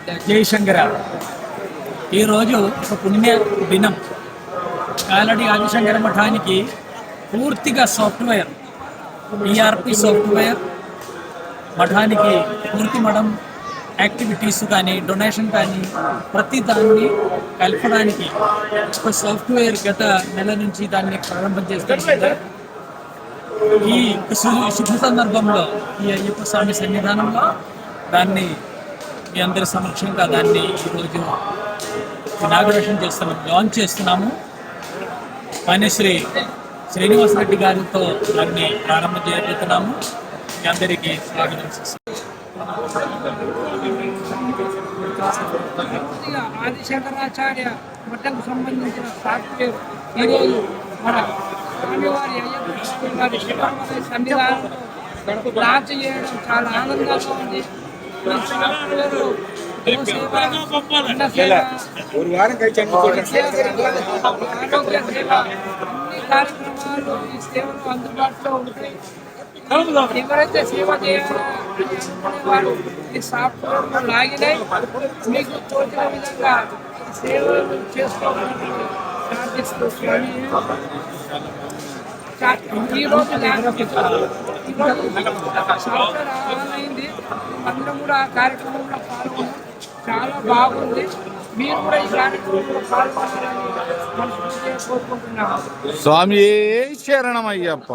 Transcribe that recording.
జయశంకర. ఈరోజు ఒక పుణ్య దినం. కాలడి ఆదిశంకర మఠానికి పూర్తిగా సాఫ్ట్వేర్, ఈఆర్పి సాఫ్ట్వేర్, మఠానికి పూర్తి మఠం యాక్టివిటీస్ కానీ డొనేషన్ కానీ ప్రతి దాన్ని కలపడానికి ఒక సాఫ్ట్వేర్ గత నెల నుంచి దాన్ని ప్రారంభం చేస్తున్నారు. ఈ శుభ సందర్భంలో ఈ అయ్యప్ప స్వామి సన్నిధానంలో దాన్ని మీ అందరి సమక్షంగా దాన్ని ఈరోజు ఇనాగ్రేషన్ చేస్తున్నాము, లాంచ్ చేస్తున్నాము. మాన్యశ్రీ శ్రీనివాసరెడ్డి గారితో దాన్ని ప్రారంభం చేయబోతున్నాము. మీ అందరికీ స్వాగతం. ఆదిశంకరాచార్య మఠంకు సంబంధించిన సాఫ్ట్వేర్ ఈరోజు మన స్వామివారి అయ్యప్ప గారి శివాలయ సన్నిధానంలో లాంచ్ చేయడం చాలా ఆనందంగా ఉంది. ఈ సాఫ్ట్వేర్ ఆరోగ్య సేవ, అన్ని కార్యక్రమాలు ఈ సేవలు అందుబాటులో ఉంటాయి. ఎవరైతే సేవ చేయాలనుకునే వారు ఈ సాఫ్ట్వేర్లో లాగినాయి మీకు తోచిన విధంగా సేవలు చేసుకోవాలని ప్రార్థిస్తూ ఈరోజు సాఫ్ట్వేర్ ఆన్లైంది. అందరం కూడా ఆ కార్యక్రమంలో పాల్గొన్నాం. చాలా బాగుంది. మీరు కూడా ఈ కార్యక్రమంలో పాల్గొనాలని మనస్ఫూర్తిగా కోరుకుంటున్నాము. స్వామి శరణమయ్యప్ప.